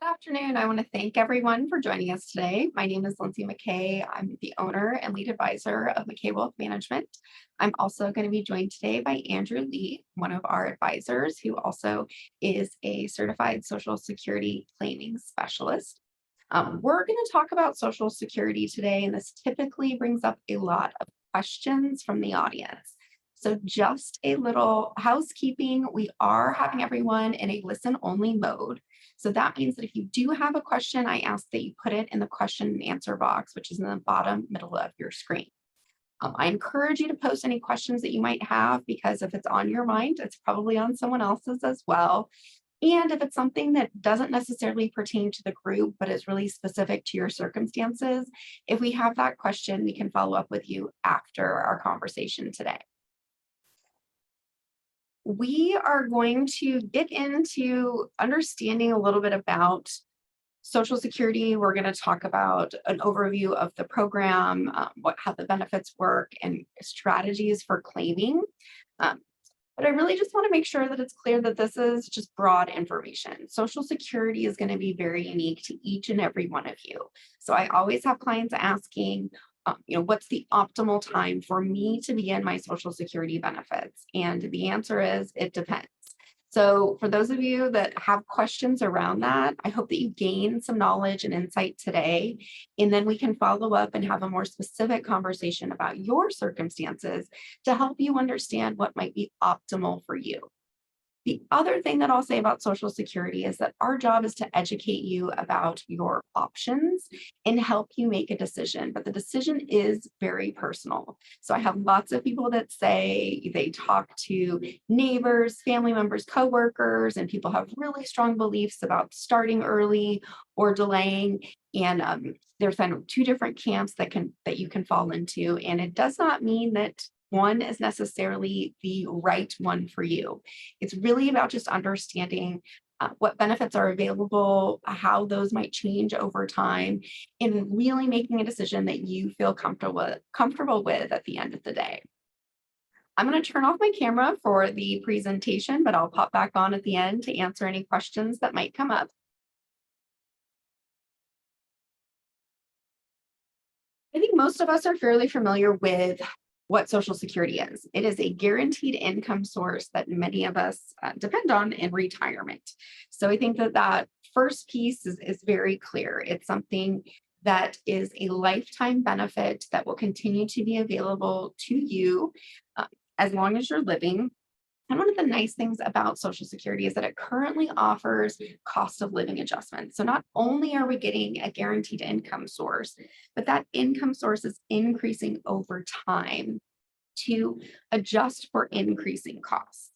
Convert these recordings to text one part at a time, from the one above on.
Good afternoon. I want to thank everyone for joining us today. My name is Lindsey McKay. I'm the owner and lead advisor of McKay Wealth Management. I'm also going to be joined today by Andrew Lee, one of our advisors, who also is a certified Social Security claiming specialist. We're going to talk about Social Security today, and this typically brings up a lot of questions from the audience. So just a little housekeeping, we are having everyone in a listen only mode. So that means that if you do have a question, I ask that you put it in the question and answer box, which is in the bottom middle of your screen. I encourage you to post any questions that you might have, because if it's on your mind, it's probably on someone else's as well. And if it's something that doesn't necessarily pertain to the group, but is really specific to your circumstances, if we have that question, we can follow up with you after our conversation today. We are going to get into understanding a little bit about Social Security. We're going to talk about an overview of the program, how the benefits work, and strategies for claiming. Um, but I really just want to make sure that it's clear that this is just broad information. Social Security is going to be very unique to each and every one of you. So I always have clients asking, what's the optimal time for me to begin my Social Security benefits? And the answer is it depends. So for those of you that have questions around that, I hope that you gain some knowledge and insight today, and then we can follow up and have a more specific conversation about your circumstances to help you understand what might be optimal for you. The other thing that I'll say about Social Security is that our job is to educate you about your options and help you make a decision, but the decision is very personal. So I have lots of people that say they talk to neighbors, family members, coworkers, and people have really strong beliefs about starting early or delaying. And there's kind of two different camps that you can fall into, and it does not mean that one is necessarily the right one for you. It's really about just understanding what benefits are available, how those might change over time, and really making a decision that you feel comfortable with at the end of the day. I'm going to turn off my camera for the presentation, but I'll pop back on at the end to answer any questions that might come up. I think most of us are fairly familiar with what Social Security is. It is a guaranteed income source that many of us depend on in retirement. So I think that first piece is very clear. It's something that is a lifetime benefit that will continue to be available to you as long as you're living. And one of the nice things about Social Security is that it currently offers cost of living adjustments. So not only are we getting a guaranteed income source, but that income source is increasing over time to adjust for increasing costs.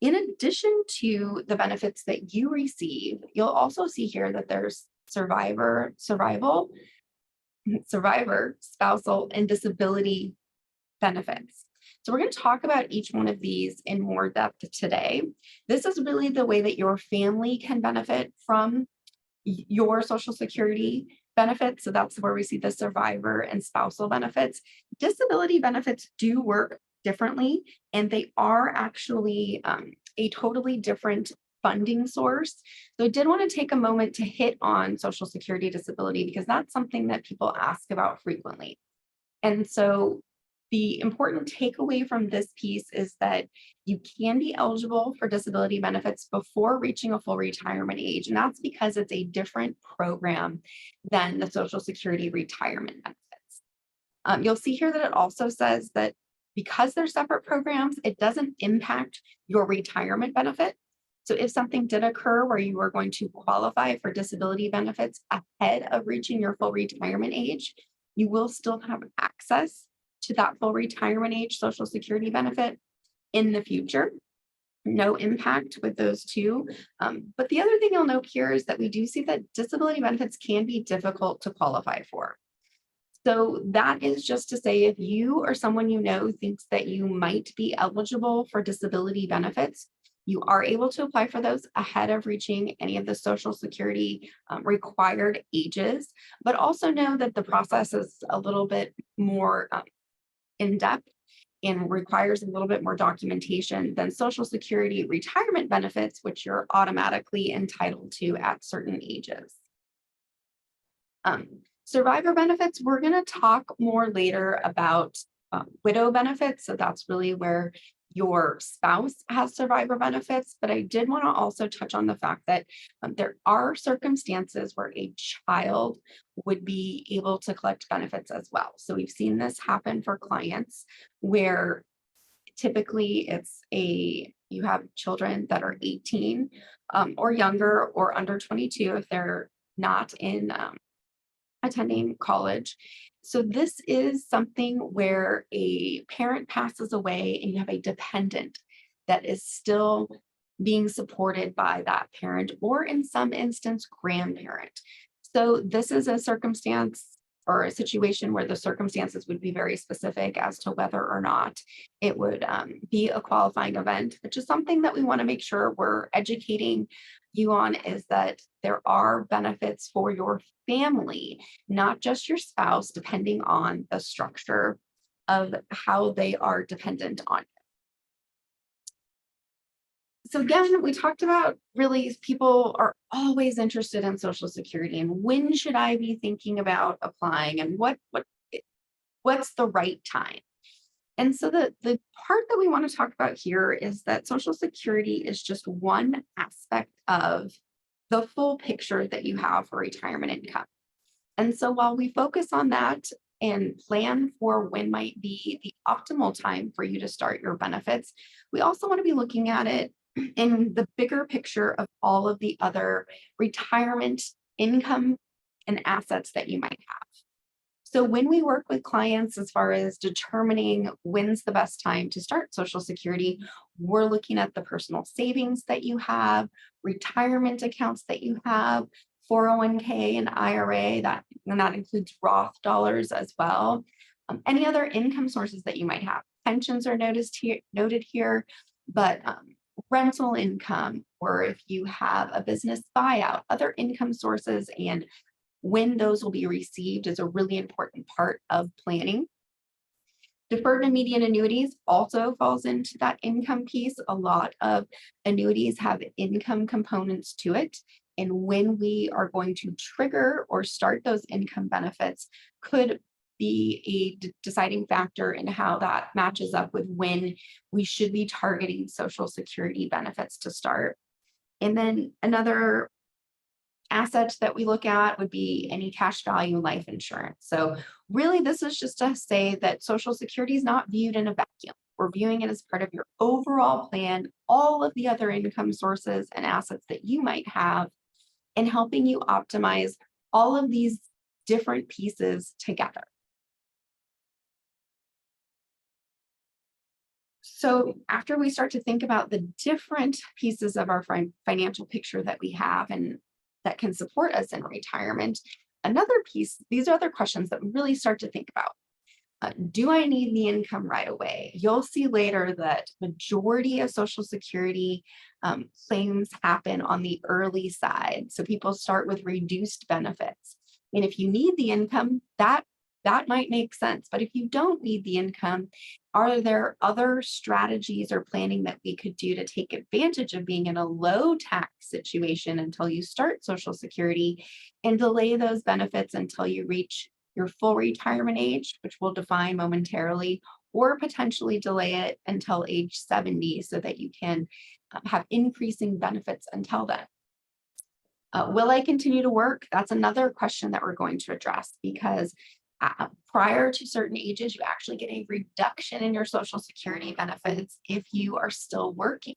In addition to the benefits that you receive, you'll also see here that there's survivor, spousal, and disability benefits. So we're going to talk about each one of these in more depth today. This is really the way that your family can benefit from your Social Security benefits. So that's where we see the survivor and spousal benefits. Disability benefits do work differently, and they are actually a totally different funding source. So I did want to take a moment to hit on Social Security disability, because that's something that people ask about frequently. And so the important takeaway from this piece is that you can be eligible for disability benefits before reaching a full retirement age. And that's because it's a different program than the Social Security retirement benefits. You'll see here that it also says that because they're separate programs, it doesn't impact your retirement benefit. So if something did occur where you were going to qualify for disability benefits ahead of reaching your full retirement age, you will still have access to that full retirement age Social Security benefit in the future. No impact with those two. But the other thing you'll note here is that we do see that disability benefits can be difficult to qualify for. So that is just to say, if you or someone you know thinks that you might be eligible for disability benefits, you are able to apply for those ahead of reaching any of the Social Security required ages, but also know that the process is a little bit more in depth and requires a little bit more documentation than Social Security retirement benefits, which you're automatically entitled to at certain ages. Um, Survivor benefits, we're going to talk more later about widow benefits. So that's really where your spouse has survivor benefits. But I did want to also touch on the fact that there are circumstances where a child would be able to collect benefits as well. So we've seen this happen for clients where typically you have children that are 18 or younger or under 22 if they're not in attending college. So this is something where a parent passes away and you have a dependent that is still being supported by that parent or in some instance grandparent. So this is a circumstance or a situation where the circumstances would be very specific as to whether or not it would be a qualifying event, which is something that we want to make sure we're educating you on, is that there are benefits for your family, not just your spouse, depending on the structure of how they are dependent on. So again, we talked about really people are always interested in Social Security and when should I be thinking about applying and what's the right time? And so the part that we want to talk about here is that Social Security is just one aspect of the full picture that you have for retirement income. And so while we focus on that and plan for when might be the optimal time for you to start your benefits, we also want to be looking at it in the bigger picture of all of the other retirement income and assets that you might have. So when we work with clients as far as determining when's the best time to start Social Security, we're looking at the personal savings that you have, retirement accounts that you have, 401k and IRA, and that includes Roth dollars as well. Any other income sources that you might have. Pensions are noted here, but rental income, or if you have a business buyout, other income sources and when those will be received is a really important part of planning. Deferred and immediate annuities also falls into that income piece. A lot of annuities have income components to it. And when we are going to trigger or start those income benefits could be a deciding factor in how that matches up with when we should be targeting Social Security benefits to start. And then another asset that we look at would be any cash value life insurance. So really, this is just to say that Social Security is not viewed in a vacuum. We're viewing it as part of your overall plan, all of the other income sources and assets that you might have, and helping you optimize all of these different pieces together. So after we start to think about the different pieces of our financial picture that we have and that can support us in retirement, another piece, these are other questions that we really start to think about. Do I need the income right away? You'll see later that majority of Social Security claims happen on the early side. So people start with reduced benefits. And if you need the income, that might make sense. But if you don't need the income, are there other strategies or planning that we could do to take advantage of being in a low tax situation until you start Social Security and delay those benefits until you reach your full retirement age, which we'll define momentarily, or potentially delay it until age 70 so that you can have increasing benefits until then? Will I continue to work? That's another question that we're going to address because prior to certain ages, you actually get a reduction in your Social Security benefits if you are still working.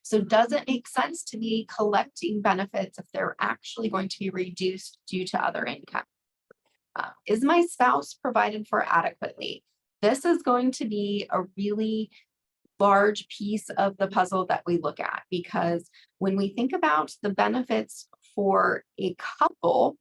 So does it make sense to be collecting benefits if they're actually going to be reduced due to other income? Is my spouse provided for adequately? This is going to be a really large piece of the puzzle that we look at because when we think about the benefits for a couple,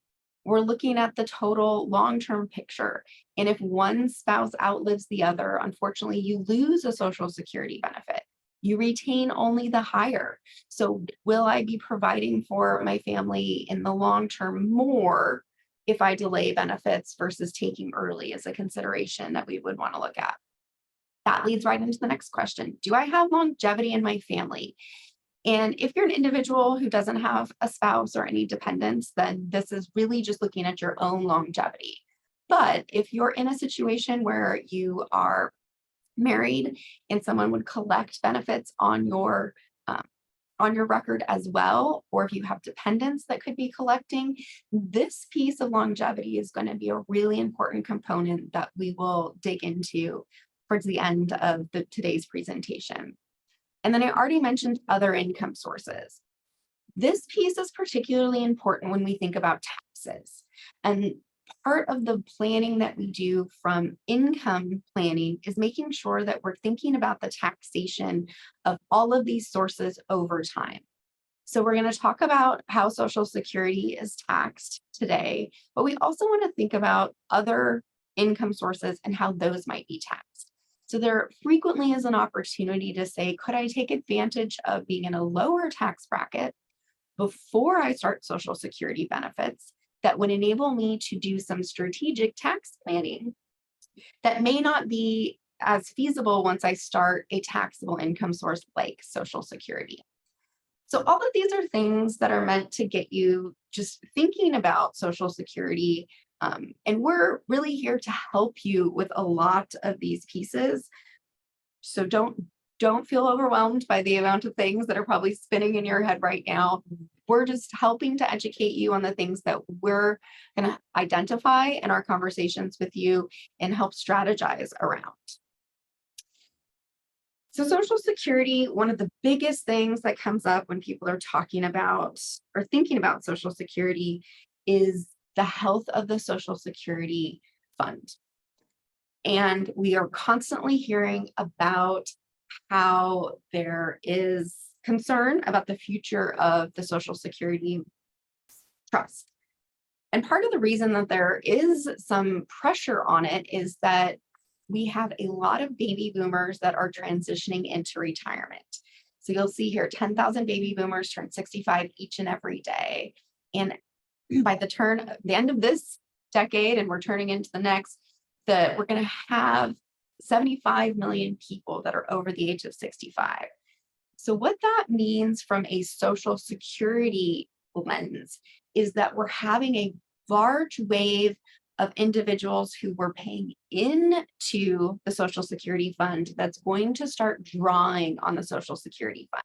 we're looking at the total long-term picture. And if one spouse outlives the other, unfortunately, you lose a Social Security benefit. You retain only the higher. So will I be providing for my family in the long term more if I delay benefits versus taking early as a consideration that we would want to look at? That leads right into the next question. Do I have longevity in my family? And if you're an individual who doesn't have a spouse or any dependents, then this is really just looking at your own longevity. But if you're in a situation where you are married and someone would collect benefits um, on your record as well, or if you have dependents that could be collecting, this piece of longevity is going to be a really important component that we will dig into towards the end of today's presentation. And then I already mentioned other income sources. This piece is particularly important when we think about taxes. And part of the planning that we do from income planning is making sure that we're thinking about the taxation of all of these sources over time. So we're going to talk about how Social Security is taxed today, but we also want to think about other income sources and how those might be taxed. So there frequently is an opportunity to say, could I take advantage of being in a lower tax bracket before I start Social Security benefits that would enable me to do some strategic tax planning that may not be as feasible once I start a taxable income source like Social Security. So all of these are things that are meant to get you just thinking about Social Security. And we're really here to help you with a lot of these pieces. So don't feel overwhelmed by the amount of things that are probably spinning in your head right now. We're just helping to educate you on the things that we're going to identify in our conversations with you and help strategize around. So Social Security, one of the biggest things that comes up when people are talking about or thinking about Social Security is the health of the Social Security fund. And we are constantly hearing about how there is concern about the future of the Social Security trust. And part of the reason that there is some pressure on it is that we have a lot of baby boomers that are transitioning into retirement. So you'll see here 10,000 baby boomers turn 65 each and every day. And by the end of this decade, and we're turning into the next, we're going to have 75 million people that are over the age of 65. So what that means from a Social Security lens is that we're having a large wave of individuals who were paying into the Social Security fund that's going to start drawing on the Social Security fund.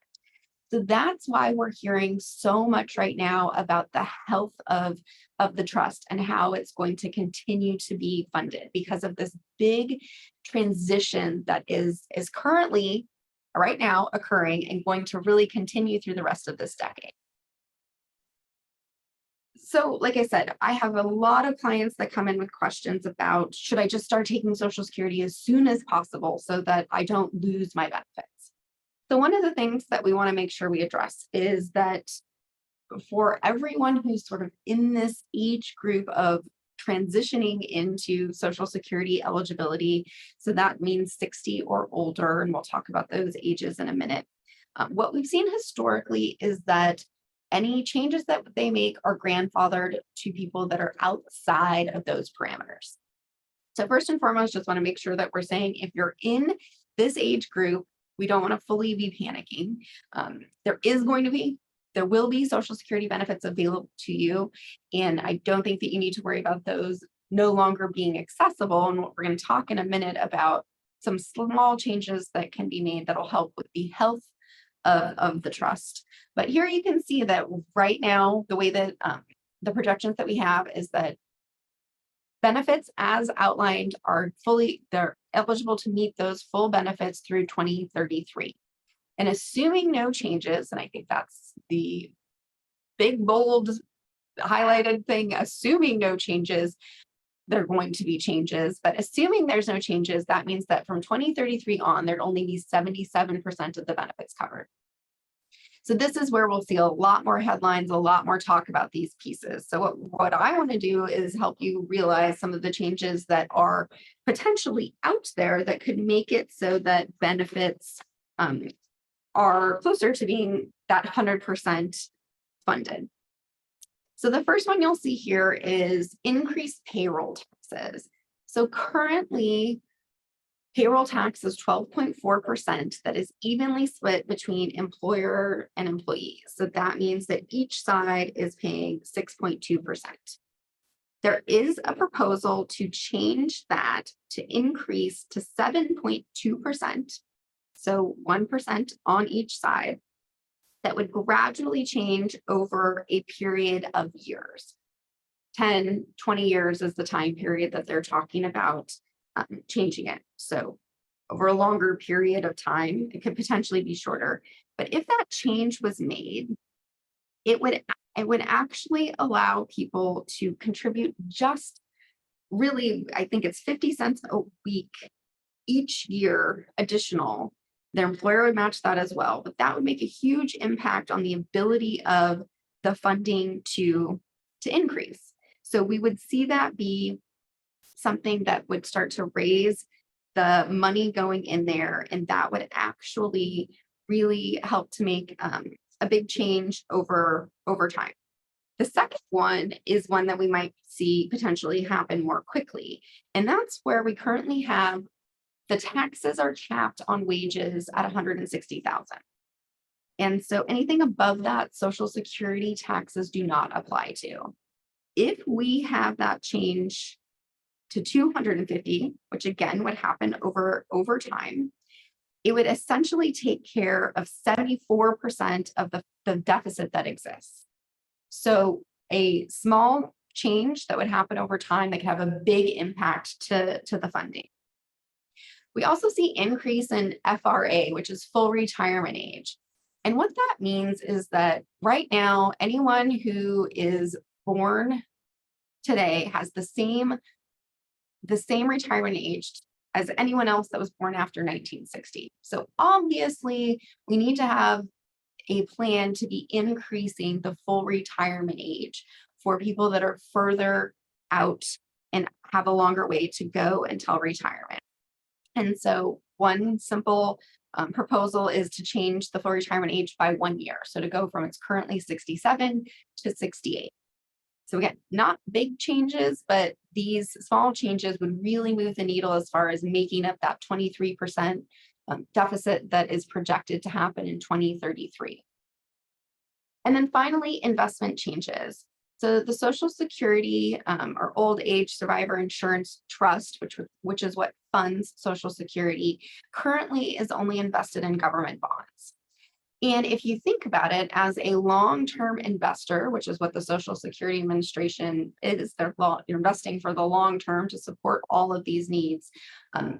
So that's why we're hearing so much right now about the health of the trust and how it's going to continue to be funded because of this big transition that is currently right now occurring and going to really continue through the rest of this decade. So like I said, I have a lot of clients that come in with questions about, should I just start taking Social Security as soon as possible so that I don't lose my benefits? So one of the things that we want to make sure we address is that for everyone who's sort of in this age group of transitioning into Social Security eligibility, so that means 60 or older, and we'll talk about those ages in a minute. What we've seen historically is that any changes that they make are grandfathered to people that are outside of those parameters. So first and foremost, just want to make sure that we're saying if you're in this age group, we don't want to fully be panicking. There will be Social Security benefits available to you. And I don't think that you need to worry about those no longer being accessible. And we're going to talk in a minute about some small changes that can be made that'll help with the health of the trust. But here you can see that right now, the way that the projections that we have is that benefits as outlined they're eligible to meet those full benefits through 2033. And assuming no changes, and I think that's the big, bold, highlighted thing, assuming no changes, there are going to be changes, but assuming there's no changes, that means that from 2033 on, there'd only be 77% of the benefits covered. So this is where we'll see a lot more headlines, a lot more talk about these pieces. So what I want to do is help you realize some of the changes that are potentially out there that could make it so that benefits are closer to being that 100% funded. So the first one you'll see here is increased payroll taxes. So currently, Payroll tax is 12.4% that is evenly split between employer and employees. So that means that each side is paying 6.2%. There is a proposal to change that to increase to 7.2%, so 1% on each side, that would gradually change over a period of years. 10, 20 years is the time period that they're talking about changing it. So over a longer period of time, it could potentially be shorter. But if that change was made, it would actually allow people to contribute just really, I think it's 50 cents a week each year additional. Their employer would match that as well, but that would make a huge impact on the ability of the funding to increase. So we would see that be something that would start to raise the money going in there, and that would actually really help to make a big change over time. The second one is one that we might see potentially happen more quickly, and that's where we currently have the taxes are capped on wages at 160,000. And so anything above that, Social Security taxes do not apply to. If we have that change to 250, which again would happen over time, it would essentially take care of 74% of the deficit that exists. So a small change that would happen over time that could have a big impact to the funding. We also see increase in FRA, which is full retirement age. And what that means is that right now, anyone who is born today has the same retirement age as anyone else that was born after 1960. So obviously, we need to have a plan to be increasing the full retirement age for people that are further out and have a longer way to go until retirement. And so one simple proposal is to change the full retirement age by 1 year. So to go from it's currently 67 to 68. So again, not big changes, but these small changes would really move the needle as far as making up that 23% deficit that is projected to happen in 2033. And then finally, investment changes. So the Social Security or Old Age Survivor Insurance Trust, which is what funds Social Security, currently is only invested in government bonds. And if you think about it as a long-term investor, which is what the Social Security Administration is, they're investing for the long term to support all of these needs.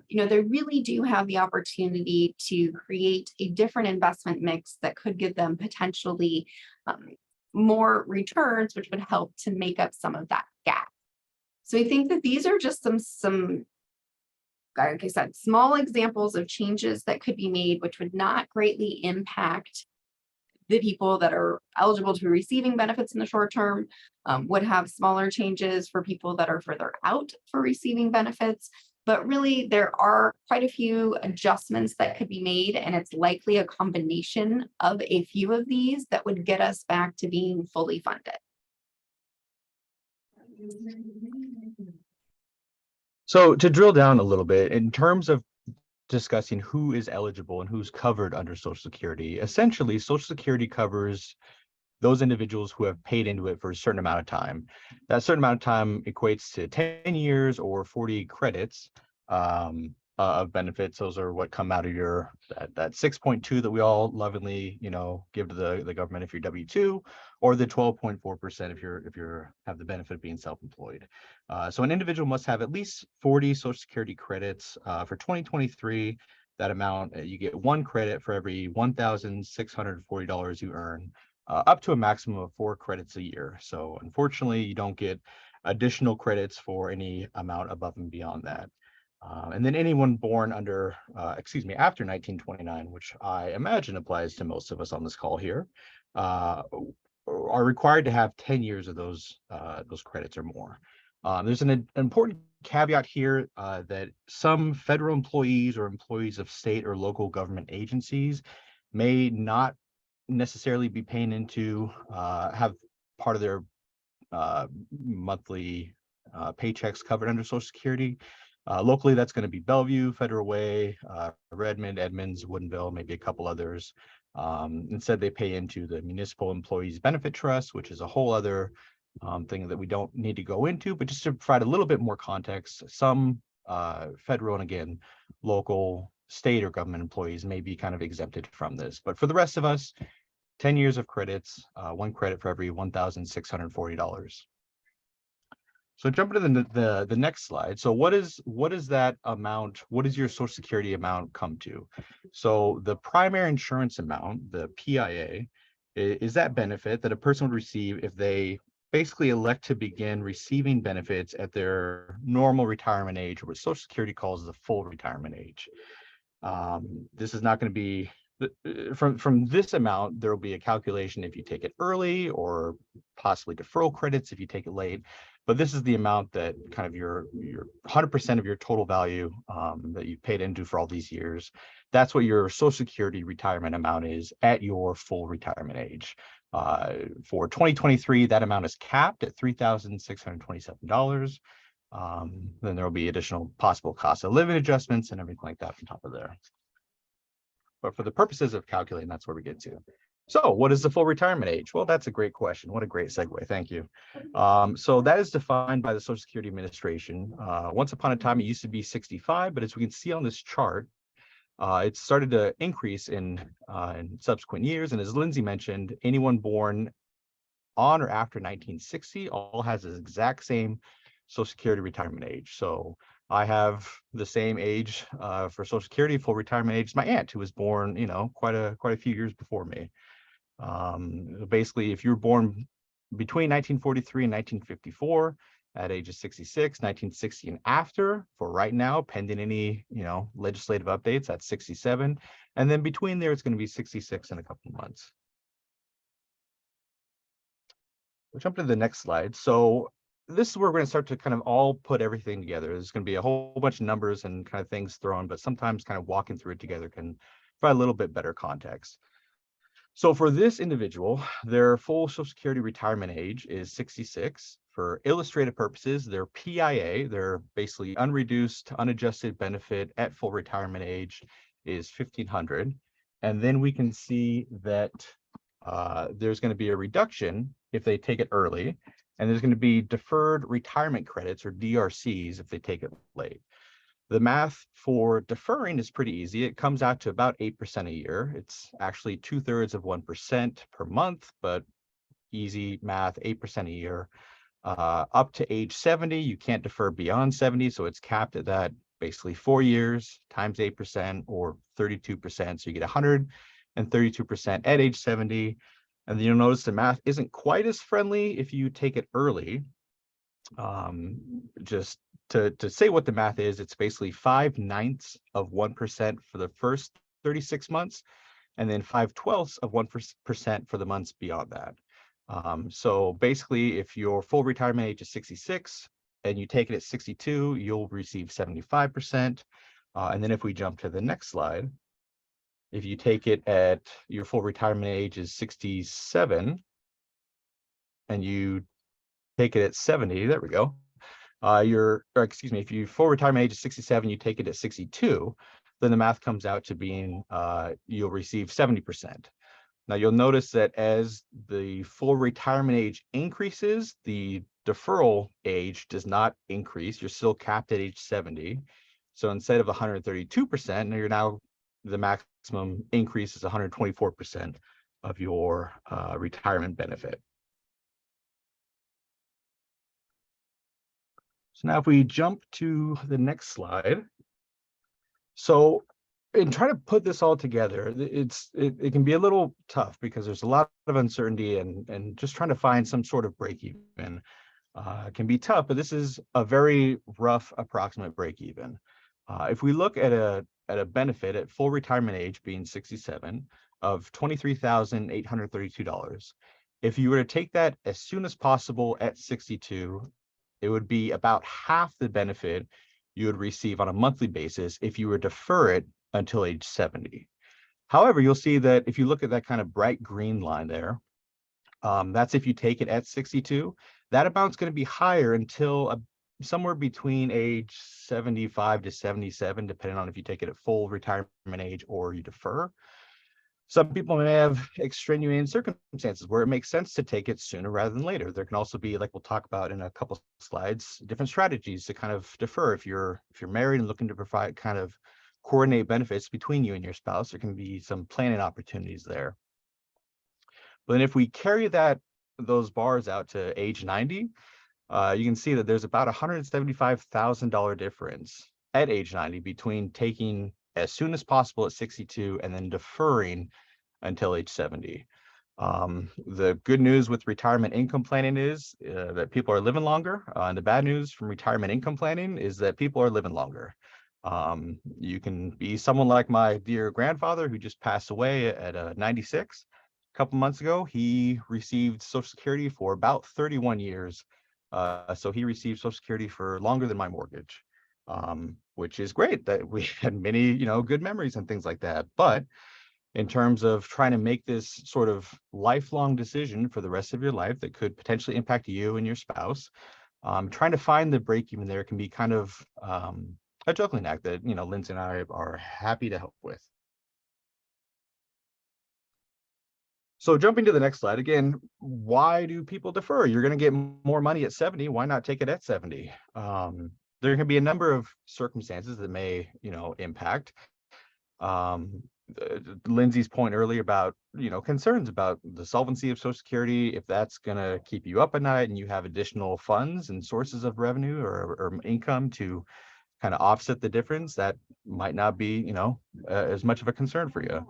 They really do have the opportunity to create a different investment mix that could give them potentially more returns, which would help to make up some of that gap. So I think that these are just some like I said, small examples of changes that could be made, which would not greatly impact the people that are eligible to be receiving benefits in the short term, would have smaller changes for people that are further out for receiving benefits. But really, there are quite a few adjustments that could be made, and it's likely a combination of a few of these that would get us back to being fully funded. So to drill down a little bit, in terms of discussing who is eligible and who's covered under Social Security, essentially Social Security covers those individuals who have paid into it for a certain amount of time. That certain amount of time equates to 10 years or 40 credits of benefits. Those are what come out of your that 6.2 that we all lovingly give to the government if you're W-2, or the 12.4% if you're have the benefit of being self-employed. So an individual must have at least 40 Social Security credits. For 2023, that amount, you get 1 credit for every $1,640 you earn, up to a maximum of 4 credits a year. So unfortunately, you don't get additional credits for any amount above and beyond that. And then anyone born after 1929, which I imagine applies to most of us on this call here, are required to have 10 years of those credits or more. There's an important caveat here that some federal employees or employees of state or local government agencies may not necessarily be paying into have part of their monthly paychecks covered under Social Security. Locally, that's going to be Bellevue, Federal Way, Redmond, Edmonds, Woodinville, maybe a couple others. Instead, they pay into the Municipal Employees Benefit Trust, which is a whole other thing that we don't need to go into, but just to provide a little bit more context, some federal and again, local, state or government employees may be kind of exempted from this. But for the rest of us, 10 years of credits, 1 credit for every $1,640. So jump into the next slide. So what is that amount? What does your Social Security amount come to? So the primary insurance amount, the PIA, is that benefit that a person would receive if they basically elect to begin receiving benefits at their normal retirement age, or what Social Security calls the full retirement age. This is not going to be from this amount. There will be a calculation if you take it early, or possibly deferral credits if you take it late. But this is the amount that kind of your 100% of your total value that you've paid into for all these years. That's what your Social Security retirement amount is at your full retirement age. For 2023, that amount is capped at $3,627. Then there will be additional possible cost of living adjustments and everything like that on top of there. But for the purposes of calculating, that's where we get to. So what is the full retirement age? Well, that's a great question. What a great segue. Thank you. So that is defined by the Social Security Administration. Once upon a time, it used to be 65, but as we can see on this chart, it started to increase in subsequent years. And as Lindsey mentioned, anyone born on or after 1960 all has the exact same Social Security retirement age. So I have the same age for Social Security, full retirement age as my aunt, who was born, quite a few years before me. Basically, if you were born between 1943 and 1954, at age of 66, 1960 and after, for right now, pending any, legislative updates, that's 67. And then between there, it's going to be 66 in a couple of months. We'll jump to the next slide. So this is where we're going to start to kind of all put everything together. There's going to be a whole bunch of numbers and kind of things thrown, but sometimes kind of walking through it together can provide a little bit better context. So for this individual, their full Social Security retirement age is 66. For illustrative purposes, their PIA, their basically unreduced, unadjusted benefit at full retirement age, is $1,500. And then we can see that there's going to be a reduction if they take it early, and there's going to be deferred retirement credits, or DRCs, if they take it late. The math for deferring is pretty easy. It comes out to about 8% a year. It's actually 2/3 of 1% per month, but easy math, 8% a year. Up to age 70, you can't defer beyond 70, so it's capped at that, basically 4 years times 8%, or 32%. So you get 132% at age 70. And then you'll notice the math isn't quite as friendly if you take it early. Just to say what the math is, it's basically 5/9 of 1% for the first 36 months, and then 5/12 of 1% for the months beyond that. So basically, if your full retirement age is 66 and you take it at 62, you'll receive 75%. And then if we jump to the next slide, if you take it at your full retirement age is 67 and you take it at 70, there we go. If your full retirement age is 67, you take it at 62, then the math comes out to being you'll receive 70%. Now you'll notice that as the full retirement age increases, the deferral age does not increase. You're still capped at age 70. So instead of 132%, the maximum increase is 124% of your retirement benefit. So now if we jump to the next slide. So in trying to put this all together, it can be a little tough because there's a lot of uncertainty, and just trying to find some sort of break even can be tough, but this is a very rough approximate break even. If we look at a benefit at full retirement age being 67 of $23,832, if you were to take that as soon as possible at 62, it would be about half the benefit you would receive on a monthly basis if you were to defer it until age 70. However, you'll see that if you look at that kind of bright green line there, that's if you take it at 62, that amount's going to be higher until somewhere between age 75 to 77, depending on if you take it at full retirement age or you defer. Some people may have extraneous circumstances where it makes sense to take it sooner rather than later. There can also be, like we'll talk about in a couple slides, different strategies to kind of defer. If you're married and looking to provide kind of coordinate benefits between you and your spouse, there can be some planning opportunities there. But then if we carry those bars out to age 90, you can see that there's about $175,000 difference at age 90 between taking as soon as possible at 62 and then deferring until age 70. The good news with retirement income planning is that people are living longer. And the bad news from retirement income planning is that people are living longer. You can be someone like my dear grandfather who just passed away at 96. A couple months ago, he received Social Security for about 31 years. So he received Social Security for longer than my mortgage, which is great that we had many, good memories and things like that. But in terms of trying to make this sort of lifelong decision for the rest of your life that could potentially impact you and your spouse, trying to find the break even there can be kind of a juggling act that, Lindsey and I are happy to help with. So jumping to the next slide, again, why do people defer? You're going to get more money at 70. Why not take it at 70? There can be a number of circumstances that may, impact. Lindsey's point earlier about, concerns about the solvency of Social Security, if that's going to keep you up at night and you have additional funds and sources of revenue or income to kind of offset the difference, that might not be, as much of a concern for you.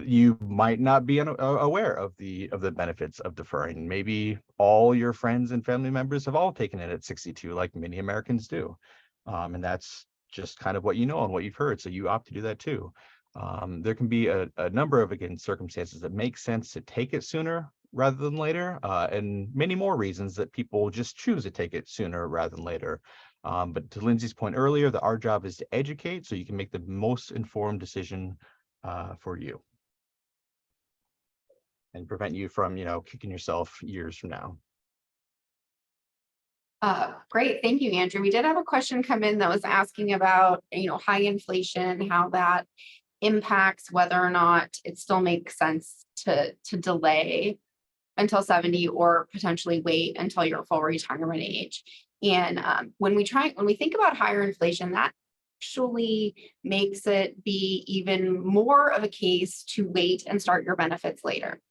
You might not be aware of the benefits of deferring. Maybe all your friends and family members have all taken it at 62, like many Americans do. And that's just kind of what you know and what you've heard. So you opt to do that too. There can be a number of, again, circumstances that make sense to take it sooner rather than later, and many more reasons that people just choose to take it sooner rather than later. But to Lindsey's point earlier, that our job is to educate so you can make the most informed decision for you and prevent you from, kicking yourself years from now. Great. Thank you, Andrew. We did have a question come in that was asking about, high inflation, how that impacts whether or not it still makes sense to delay until 70 or potentially wait until your full retirement age. And when we think about higher inflation, that actually makes it be even more of a case to wait and start your benefits later.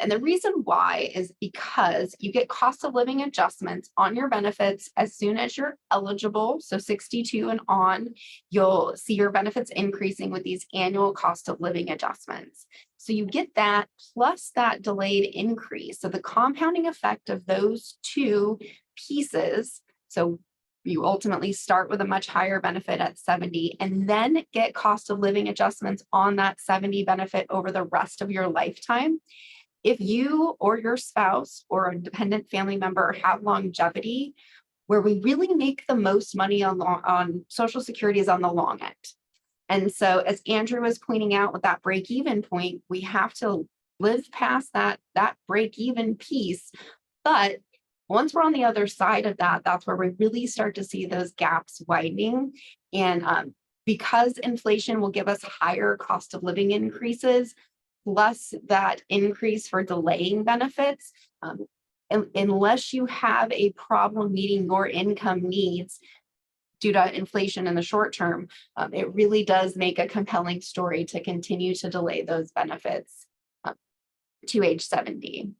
And the reason why is because you get cost of living adjustments on your benefits as soon as you're eligible. So 62 and on, you'll see your benefits increasing with these annual cost of living adjustments. So you get that plus that delayed increase. So the compounding effect of those two pieces. So you ultimately start with a much higher benefit at 70 and then get cost of living adjustments on that 70 benefit over the rest of your lifetime. If you or your spouse or a dependent family member have longevity, where we really make the most money on Social Security is on the long end. And so as Andrew was pointing out with that break-even point, we have to live past that break-even piece. But once we're on the other side of that, that's where we really start to see those gaps widening. And because inflation will give us higher cost of living increases, plus that increase for delaying benefits, unless you have a problem meeting your income needs due to inflation in the short term, it really does make a compelling story to continue to delay those benefits to age 70.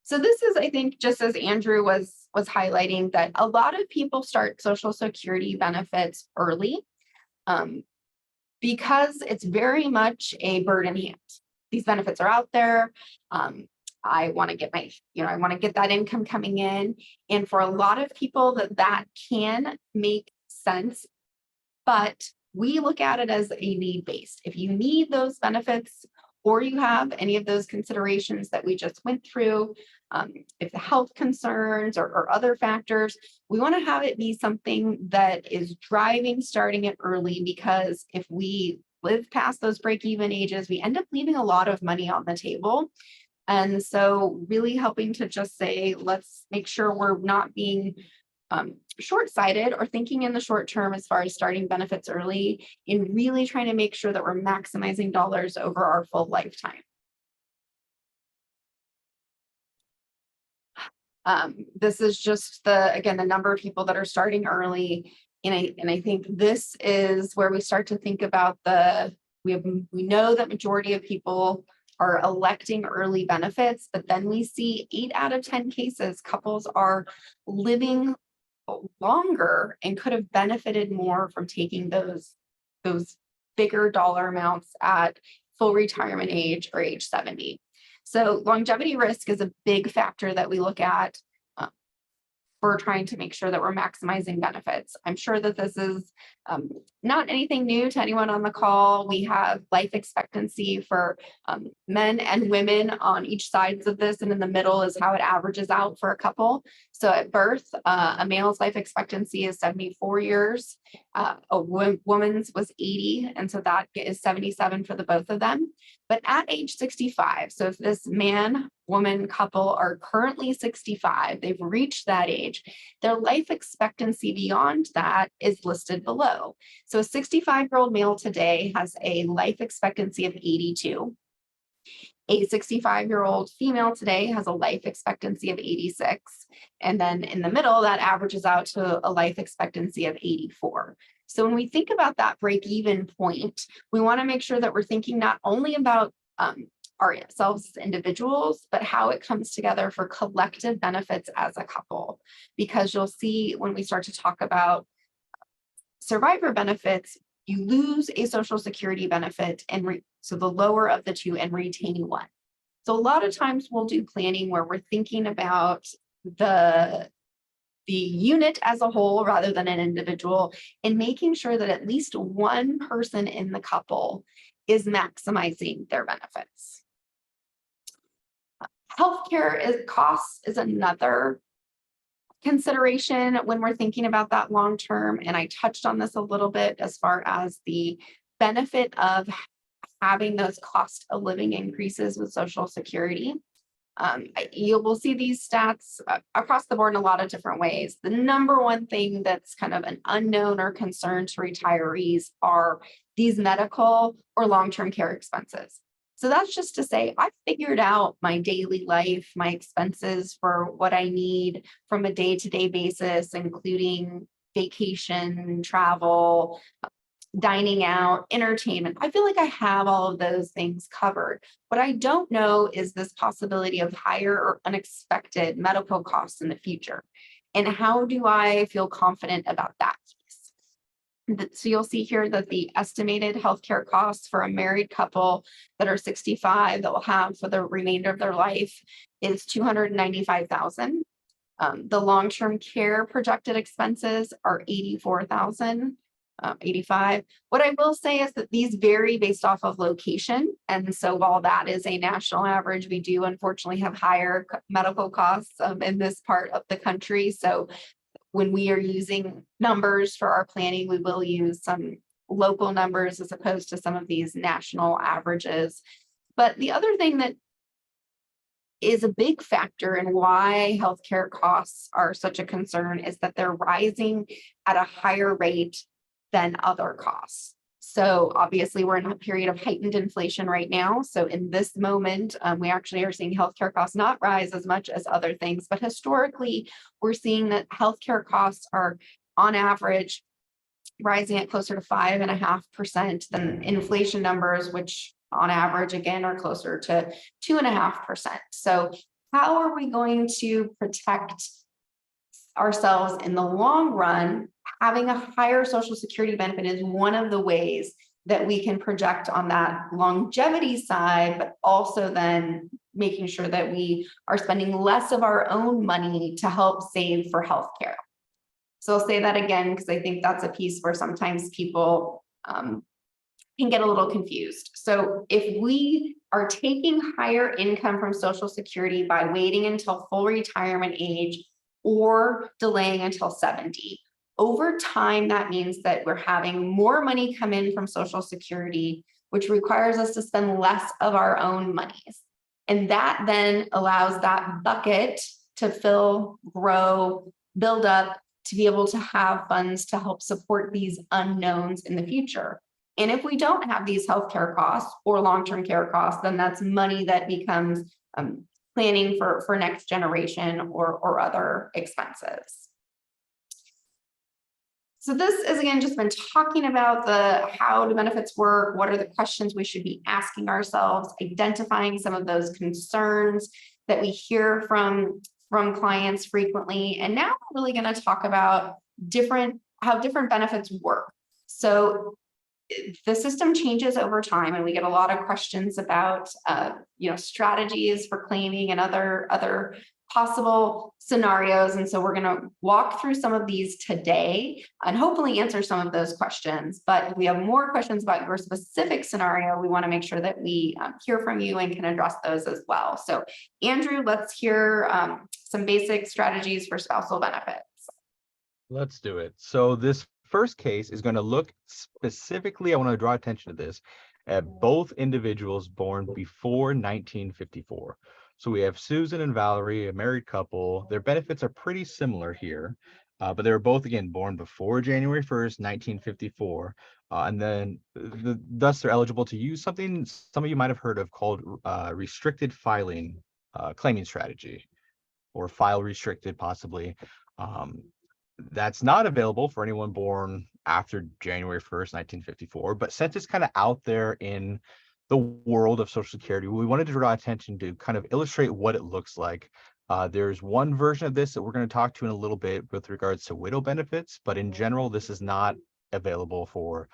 So this is, I think, just as Andrew was highlighting, that a lot of people start Social Security benefits early because it's very much a bird in hand. These benefits are out there. I want to get I want to get that income coming in. And for a lot of people that can make sense, but we look at it as a need-based. If you need those benefits or you have any of those considerations that we just went through, if the health concerns or other factors, we want to have it be something that is driving starting it early, because if we live past those break-even ages, we end up leaving a lot of money on the table. And so really helping to just say, let's make sure we're not being short-sighted or thinking in the short term as far as starting benefits early, and really trying to make sure that we're maximizing dollars over our full lifetime. This is just again, the number of people that are starting early. And I think this is where we start to think about we know that majority of people are electing early benefits, but then we see 8 out of 10 cases, couples are living longer and could have benefited more from taking those bigger dollar amounts at full retirement age or age 70. So longevity risk is a big factor that we look at for trying to make sure that we're maximizing benefits. I'm sure that this is not anything new to anyone on the call. We have life expectancy for men and women on each sides of this, and in the middle is how it averages out for a couple. So at birth, a male's life expectancy is 74 years, a woman's was 80, and so that is 77 for the both of them. But at age 65, so if this man-woman couple are currently 65, they've reached that age, their life expectancy beyond that is listed below. So a 65-year-old male today has a life expectancy of 82. A 65-year-old female today has a life expectancy of 86. And then in the middle, that averages out to a life expectancy of 84. So when we think about that break-even point, we want to make sure that we're thinking not only about ourselves as individuals, but how it comes together for collective benefits as a couple. Because you'll see when we start to talk about survivor benefits, you lose a Social Security benefit, and so the lower of the two, and retain one. So a lot of times we'll do planning where we're thinking about the unit as a whole rather than an individual, and making sure that at least one person in the couple is maximizing their benefits. Healthcare costs is another consideration when we're thinking about that long term. And I touched on this a little bit as far as the benefit of having those cost of living increases with Social Security. You will see these stats across the board in a lot of different ways. The number one thing that's kind of an unknown or concern to retirees are these medical or long-term care expenses. So that's just to say, I've figured out my daily life, my expenses for what I need from a day-to-day basis, including vacation, travel, dining out, entertainment. I feel like I have all of those things covered. What I don't know is this possibility of higher or unexpected medical costs in the future. And how do I feel confident about that piece? So you'll see here that the estimated healthcare costs for a married couple that are 65 that will have for the remainder of their life is $295,000. The long-term care projected expenses are $84,000. 85. What I will say is that these vary based off of location. And so while that is a national average, we do unfortunately have higher medical costs in this part of the country. So when we are using numbers for our planning, we will use some local numbers as opposed to some of these national averages. But the other thing that is a big factor in why healthcare costs are such a concern is that they're rising at a higher rate than other costs. So obviously we're in a period of heightened inflation right now. So in this moment, we actually are seeing healthcare costs not rise as much as other things, but historically we're seeing that healthcare costs are on average rising at closer to 5.5% than inflation numbers, which on average again are closer to 2.5%. So how are we going to protect ourselves in the long run? Having a higher Social Security benefit is one of the ways that we can project on that longevity side, but also then making sure that we are spending less of our own money to help save for healthcare. So I'll say that again, because I think that's a piece where sometimes people can get a little confused. So if we are taking higher income from Social Security by waiting until full retirement age or delaying until 70, over time, that means that we're having more money come in from Social Security, which requires us to spend less of our own monies. And that then allows that bucket to fill, grow, build up to be able to have funds to help support these unknowns in the future. And if we don't have these healthcare costs or long-term care costs, then that's money that becomes planning for next generation or other expenses. So this is, again, just been talking about how do benefits work, what are the questions we should be asking ourselves, identifying some of those concerns that we hear from clients frequently. And now we're really going to talk about how different benefits work. So the system changes over time, and we get a lot of questions about strategies for claiming and other possible scenarios. And so we're going to walk through some of these today and hopefully answer some of those questions. But if we have more questions about your specific scenario, we want to make sure that we hear from you and can address those as well. So Andrew, let's hear some basic strategies for spousal benefits. Let's do it. So this first case is going to look specifically, I want to draw attention to this, at both individuals born before 1954. So we have Susan and Valerie, a married couple. Their benefits are pretty similar here, but they were both, again, born before January 1st, 1954. And then thus they're eligible to use something some of you might have heard of called restricted filing claiming strategy, or file restricted possibly. That's not available for anyone born after January 1st, 1954. But since it's kind of out there in the world of Social Security, we wanted to draw attention to kind of illustrate what it looks like. There's one version of this that we're going to talk to in a little bit with regards to widow benefits, but in general, this is not available for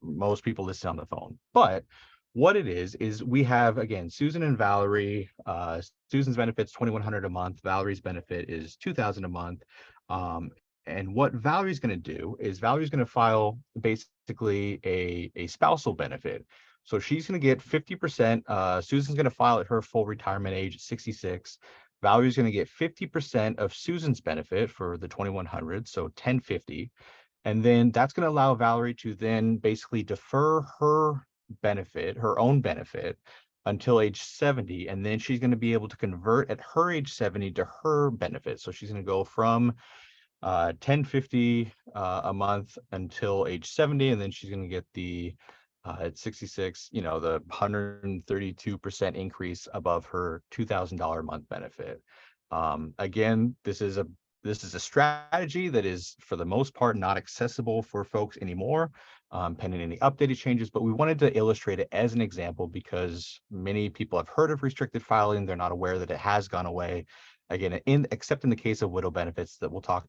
most people listed on the phone. But what it is we have, again, Susan and Valerie. Susan's benefit's $2,100 a month. Valerie's benefit is $2,000 a month. And what Valerie's going to do is Valerie's going to file basically a spousal benefit. So she's going to get 50%. Susan's going to file at her full retirement age at 66. Valerie's going to get 50% of Susan's benefit for the 2,100, so 1,050. And then that's going to allow Valerie to then basically defer her benefit, her own benefit, until age 70. And then she's going to be able to convert at her age 70 to her benefit. So she's going to go from 1,050 a month until age 70, and then she's going to get the at 66, the 132% increase above her $2,000 a month benefit. Again, this is a strategy that is, for the most part, not accessible for folks anymore, pending any updated changes. But we wanted to illustrate it as an example because many people have heard of restricted filing. They're not aware that it has gone away. Again, except in the case of widow benefits that we'll talk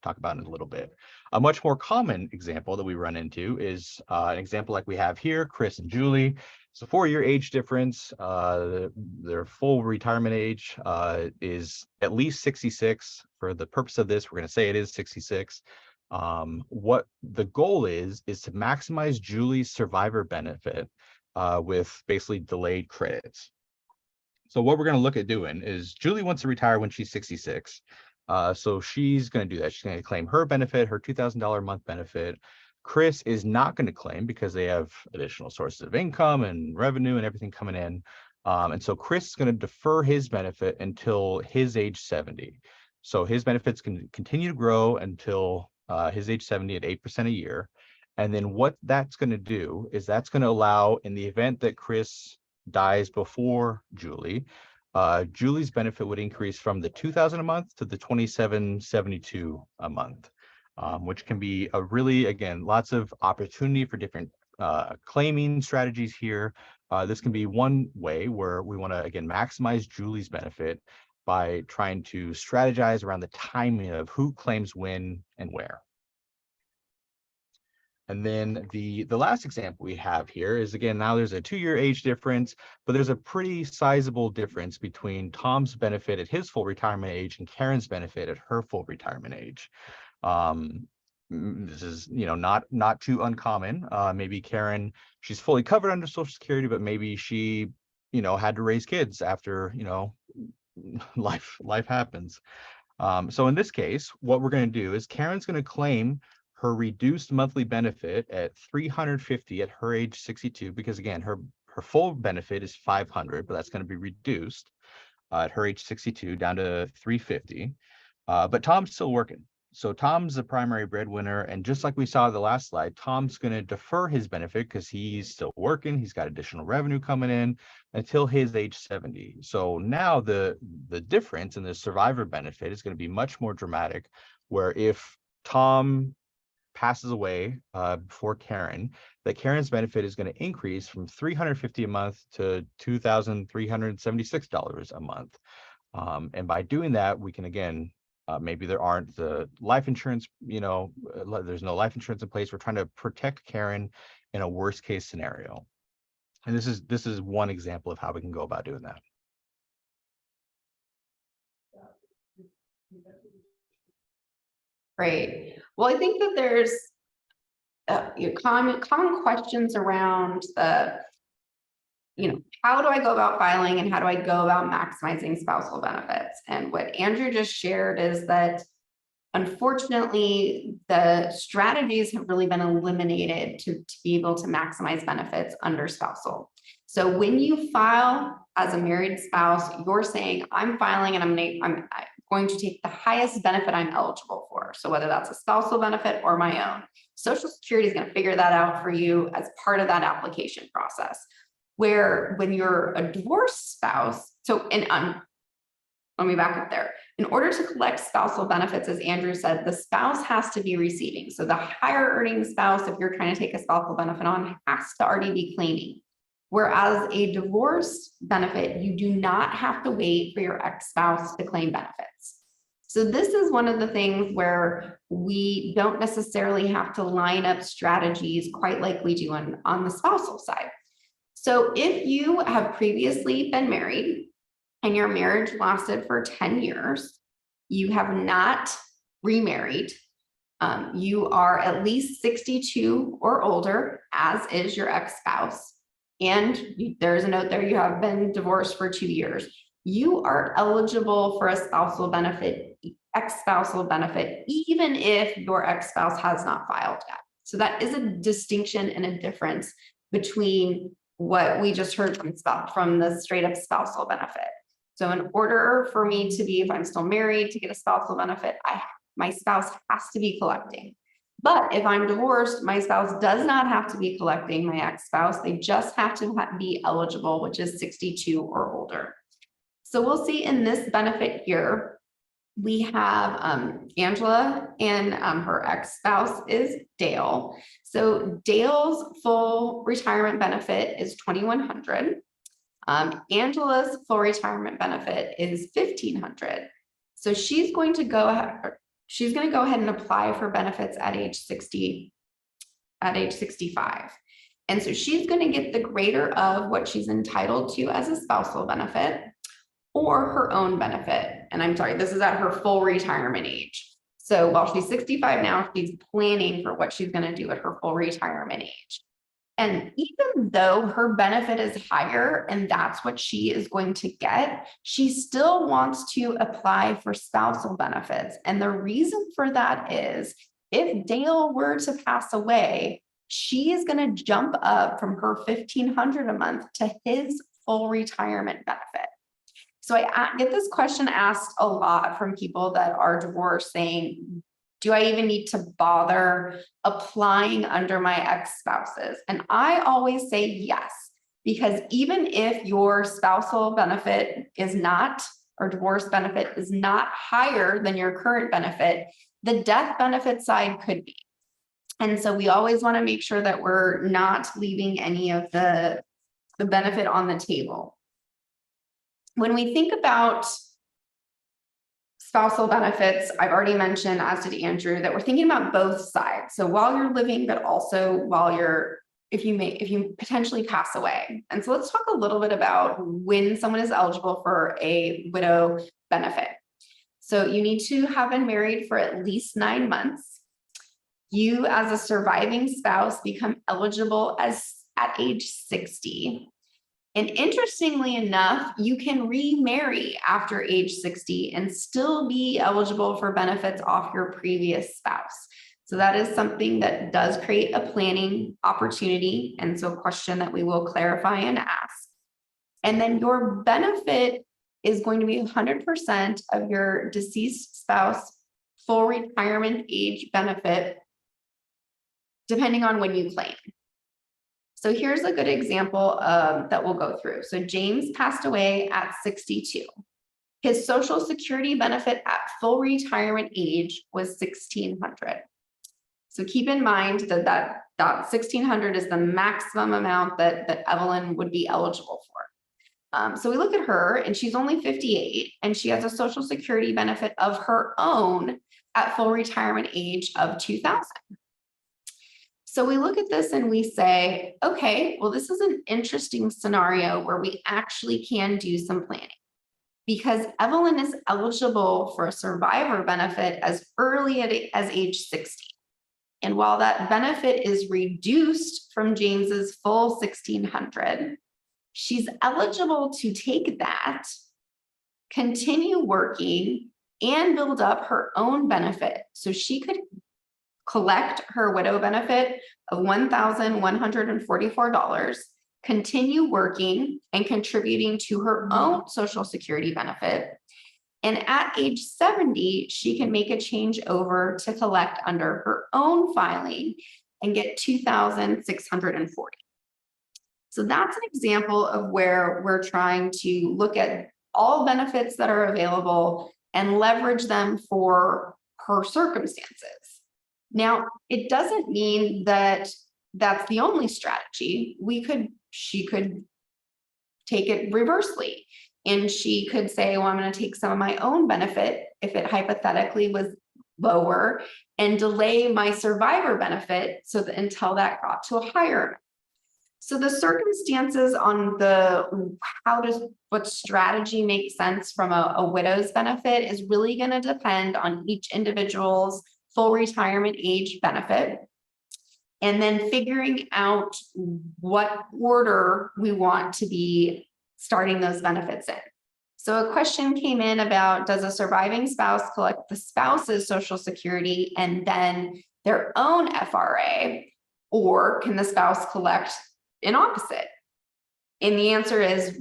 about in a little bit. A much more common example that we run into is an example like we have here, Chris and Julie. It's a 4-year age difference. Their full retirement age is at least 66. For the purpose of this, we're going to say it is 66. What the goal is to maximize Julie's survivor benefit with basically delayed credits. So what we're going to look at doing is Julie wants to retire when she's 66. So she's going to do that. She's going to claim her benefit, her $2,000 a month benefit. Chris is not going to claim because they have additional sources of income and revenue and everything coming in. And so Chris is going to defer his benefit until his age 70. So his benefits can continue to grow until his age 70 at 8% a year. And then what that's going to do is that's going to allow, in the event that Chris dies before Julie, Julie's benefit would increase from the $2,000 a month to the $2,772 a month, which can be a really, again, lots of opportunity for different claiming strategies here. This can be one way where we want to, again, maximize Julie's benefit by trying to strategize around the timing of who claims when and where. And then the last example we have here is, again, now there's a 2-year age difference, but there's a pretty sizable difference between Tom's benefit at his full retirement age and Karen's benefit at her full retirement age. This is, not too uncommon. Maybe Karen, she's fully covered under Social Security, but maybe she, had to raise kids after, life happens. So in this case, what we're going to do is Karen's going to claim her reduced monthly benefit at $350 at her age 62, because again, her her full benefit is $500, but that's going to be reduced at her age 62 down to $350. But Tom's still working. So Tom's the primary breadwinner. And just like we saw the last slide, Tom's going to defer his benefit because he's still working. He's got additional revenue coming in until his age 70. So now the difference in the survivor benefit is going to be much more dramatic, where if Tom passes away before Karen, that Karen's benefit is going to increase from $350 a month to $2,376 a month. And by doing that, we can, again, maybe there aren't the life insurance, there's no life insurance in place. We're trying to protect Karen in a worst case scenario. And this is one example of how we can go about doing that. Great. Well, I think that there's common questions around how do I go about filing and how do I go about maximizing spousal benefits? And what Andrew just shared is that, unfortunately, the strategies have really been eliminated to be able to maximize benefits under spousal. So when you file as a married spouse, you're saying, I'm filing and I'm going to take the highest benefit I'm eligible for. So whether that's a spousal benefit or my own, Social Security is going to figure that out for you as part of that application process. Where when you're a divorced spouse, let me back up there. In order to collect spousal benefits, as Andrew said, the spouse has to be receiving. So the higher earning spouse, if you're trying to take a spousal benefit on, has to already be claiming. Whereas a divorce benefit, you do not have to wait for your ex-spouse to claim benefits. So this is one of the things where we don't necessarily have to line up strategies quite like we do on the spousal side. So if you have previously been married and your marriage lasted for 10 years, you have not remarried, you are at least 62 or older, as is your ex-spouse, and there's a note there, you have been divorced for 2 years, you are eligible for a spousal benefit, ex-spousal benefit, even if your ex-spouse has not filed yet. So that is a distinction and a difference between what we just heard from the straight up spousal benefit. So in order for me to be, if I'm still married, to get a spousal benefit, my spouse has to be collecting. But if I'm divorced, my spouse does not have to be collecting, my ex-spouse, they just have to be eligible, which is 62 or older. So we'll see in this benefit here, we have Angela and her ex-spouse is Dale. So Dale's full retirement benefit is $2,100. Angela's full retirement benefit is $1,500. So she's going to go ahead and apply for benefits at age 65. And so she's going to get the greater of what she's entitled to as a spousal benefit or her own benefit. And I'm sorry, this is at her full retirement age. So while she's 65 now, she's planning for what she's going to do at her full retirement age. And even though her benefit is higher and that's what she is going to get, she still wants to apply for spousal benefits. And the reason for that is if Dale were to pass away, she is going to jump up from her $1,500 a month to his full retirement benefit. So I get this question asked a lot from people that are divorced saying, do I even need to bother applying under my ex-spouses? And I always say yes, because even if your spousal benefit is not, or divorce benefit is not higher than your current benefit, the death benefit side could be. And so we always want to make sure that we're not leaving any of the benefit on the table. When we think about spousal benefits, I've already mentioned, as did Andrew, that we're thinking about both sides. So while you're living, but also while if you potentially pass away. And so let's talk a little bit about when someone is eligible for a widow benefit. So you need to have been married for at least 9 months. You, as a surviving spouse, become eligible at age 60. And interestingly enough, you can remarry after age 60 and still be eligible for benefits off your previous spouse. So that is something that does create a planning opportunity. And so a question that we will clarify and ask. And then your benefit is going to be 100% of your deceased spouse full retirement age benefit, depending on when you claim. So here's a good example that we'll go through. So James passed away at 62. His Social Security benefit at full retirement age was $1,600. So keep in mind that 1,600 is the maximum amount that Evelyn would be eligible for. So we look at her, and she's only 58, and she has a Social Security benefit of her own at full retirement age of 2,000. So we look at this and we say, okay, well, this is an interesting scenario where we actually can do some planning, because Evelyn is eligible for a survivor benefit as early as age 60. And while that benefit is reduced from James's full 1,600, she's eligible to take that, continue working, and build up her own benefit. So she could collect her widow benefit of $1,144, continue working and contributing to her own Social Security benefit. And at age 70, she can make a change over to collect under her own filing and get $2,640. So that's an example of where we're trying to look at all benefits that are available and leverage them for her circumstances. Now, it doesn't mean that that's the only strategy. She could take it reversely, and she could say, well, I'm going to take some of my own benefit, if it hypothetically was lower, and delay my survivor benefit until that got to a higher amount. So the circumstances on what strategy makes sense from a widow's benefit is really going to depend on each individual's full retirement age benefit, and then figuring out what order we want to be starting those benefits in. So a question came in about, does a surviving spouse collect the spouse's Social Security and then their own FRA, or can the spouse collect an opposite? And the answer is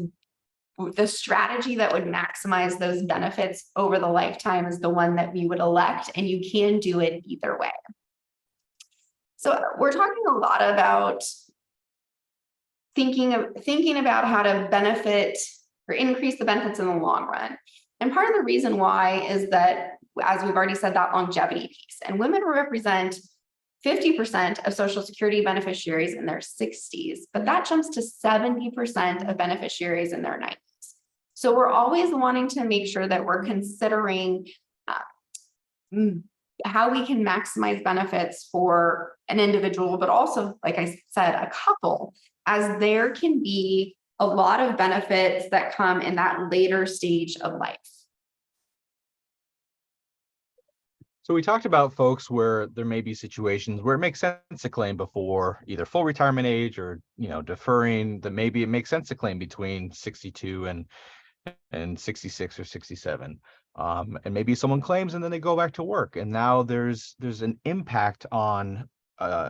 the strategy that would maximize those benefits over the lifetime is the one that we would elect, and you can do it either way. So we're talking a lot about thinking about how to benefit or increase the benefits in the long run. And part of the reason why is that, as we've already said, that longevity piece, and women represent 50% of Social Security beneficiaries in their 60s, but that jumps to 70% of beneficiaries in their 90s. So we're always wanting to make sure that we're considering how we can maximize benefits for an individual, but also, like I said, a couple, as there can be a lot of benefits that come in that later stage of life. So we talked about folks where there may be situations where it makes sense to claim before either full retirement age or, deferring, that maybe it makes sense to claim between 62 and 66 or 67. And maybe someone claims and then they go back to work, and now there's an impact on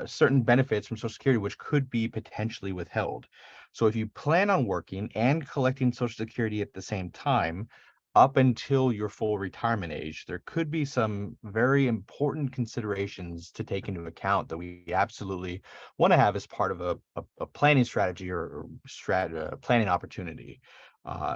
certain benefits from Social Security which could be potentially withheld. So if you plan on working and collecting Social Security at the same time up until your full retirement age, there could be some very important considerations to take into account that we absolutely want to have as part of a planning strategy or planning opportunity.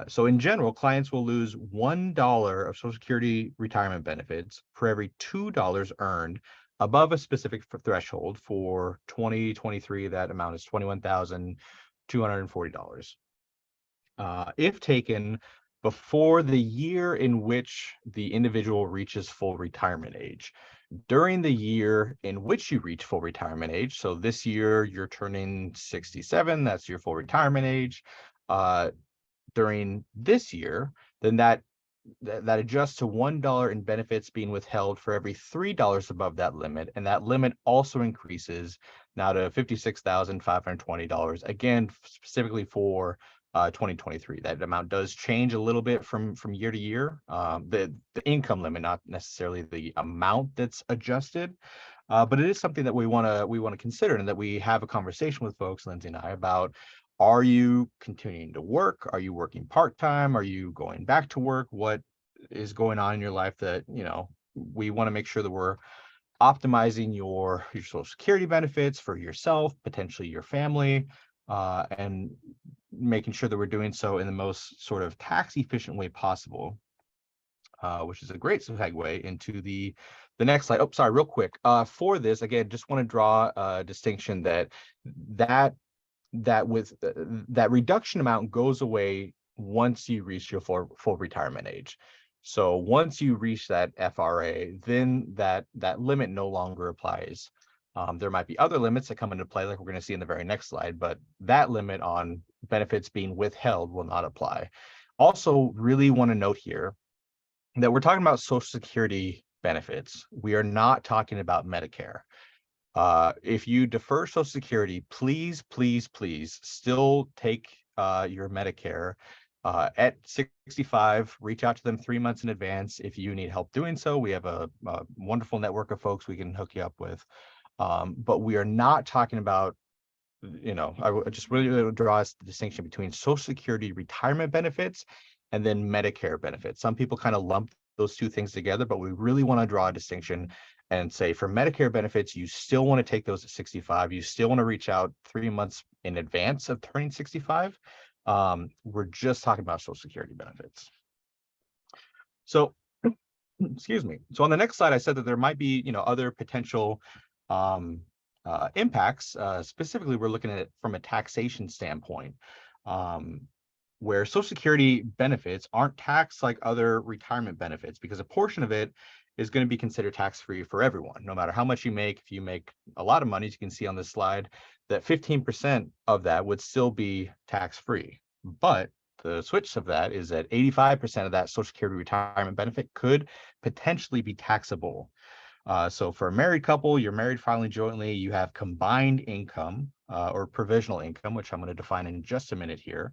So in general, clients will lose $1 of Social Security retirement benefits for every $2 earned above a specific threshold. For 2023, that amount is $21,240. If taken before the year in which the individual reaches full retirement age. During the year in which you reach full retirement age, so this year you're turning 67, that's your full retirement age. During this year, then that adjusts to $1 in benefits being withheld for every $3 above that limit, and that limit also increases now to $56,520, again specifically for 2023. That amount does change a little bit from year to year. The income limit, not necessarily the amount that's adjusted. But it is something that we want to consider, and that we have a conversation with folks, Lindsey and I, about: are you continuing to work? Are you working part-time? Are you going back to work? What is going on in your life that, we want to make sure that we're optimizing your Social Security benefits for yourself, potentially your family, and making sure that we're doing so in the most sort of tax efficient way possible, which is a great segue into the next slide. Oh, sorry, real quick. For this, again, just want to draw a distinction that with that reduction amount goes away once you reach your full retirement age. So once you reach that FRA, then that limit no longer applies. There might be other limits that come into play, like we're going to see in the very next slide, but that limit on benefits being withheld will not apply. Also, really want to note here that we're talking about Social Security benefits. We are not talking about Medicare. If you defer Social Security, please, please, please still take your Medicare at 65. Reach out to them 3 months in advance if you need help doing so. We have a wonderful network of folks we can hook you up with. But we are not talking about, I just really draw the distinction between Social Security retirement benefits and then Medicare benefits. Some people kind of lump those two things together, but we really want to draw a distinction and say, for Medicare benefits, you still want to take those at 65. You still want to reach out 3 months in advance of turning 65. We're just talking about Social Security benefits. So, excuse me. So on the next slide, I said that there might be, other potential impacts. Specifically, we're looking at it from a taxation standpoint, where Social Security benefits aren't taxed like other retirement benefits, because a portion of it is going to be considered tax-free for everyone, no matter how much you make. If you make a lot of money, as you can see on this slide, that 15% of that would still be tax-free. But the switch of that is that 85% of that Social Security retirement benefit could potentially be taxable. So for a married couple, you're married filing jointly, you have combined income or provisional income, which I'm going to define in just a minute here,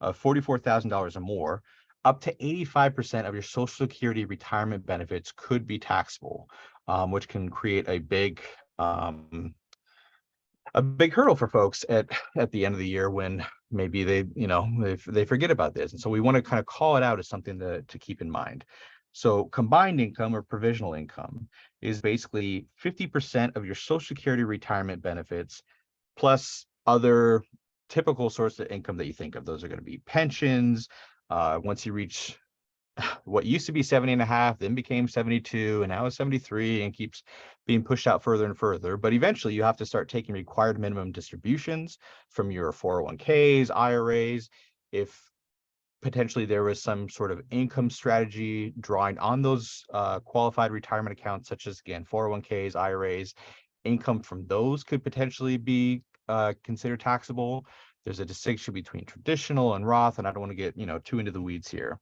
of $44,000 or more. Up to 85% of your Social Security retirement benefits could be taxable, which can create a big hurdle for folks at the end of the year, when maybe they forget about this. And so we want to kind of call it out as something to keep in mind. So combined income or provisional income is basically 50% of your Social Security retirement benefits plus other typical sources of income that you think of. Those are going to be pensions. Once you reach what used to be 70.5, then became 72, and now is 73, and keeps being pushed out further and further. But eventually you have to start taking required minimum distributions from your 401ks, IRAs. If potentially there was some sort of income strategy drawing on those qualified retirement accounts, such as, again, 401ks, IRAs, income from those could potentially be considered taxable. There's a distinction between traditional and Roth, and I don't want to get too into the weeds here.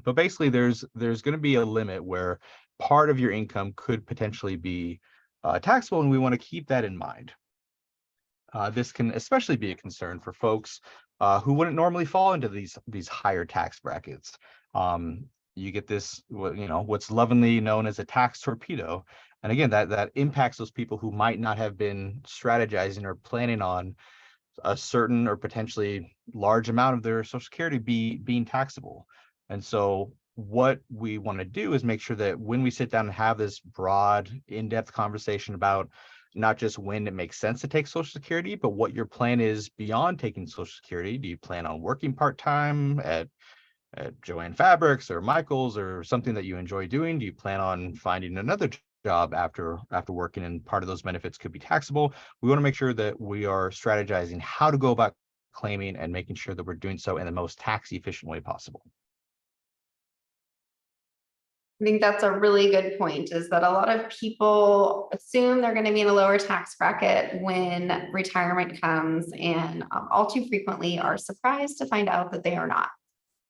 But basically, there's going to be a limit where part of your income could potentially be taxable, and we want to keep that in mind. This can especially be a concern for folks who wouldn't normally fall into these higher tax brackets. You get this, what's lovingly known as a tax torpedo, and again, that impacts those people who might not have been strategizing or planning on a certain or potentially large amount of their Social Security being taxable. And so what we want to do is make sure that when we sit down and have this broad, in-depth conversation about not just when it makes sense to take Social Security, but what your plan is beyond taking Social Security. Do you plan on working part-time at Joanne Fabrics or Michael's or something that you enjoy doing? Do you plan on finding another job after working, and part of those benefits could be taxable? We want to make sure that we are strategizing how to go about claiming and making sure that we're doing so in the most tax efficient way possible. I think that's a really good point, is that a lot of people assume they're going to be in a lower tax bracket when retirement comes, and all too frequently are surprised to find out that they are not.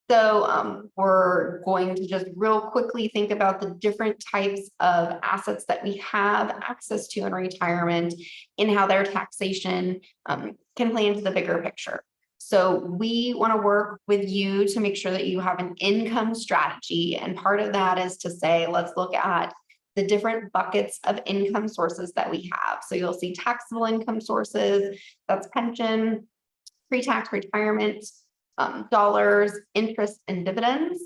So we're going to just real quickly think about the different types of assets that we have access to in retirement and how their taxation can play into the bigger picture. So we want to work with you to make sure that you have an income strategy. And part of that is to say, let's look at the different buckets of income sources that we have. So you'll see taxable income sources, that's pension, pre-tax retirement, dollars, interest, and dividends.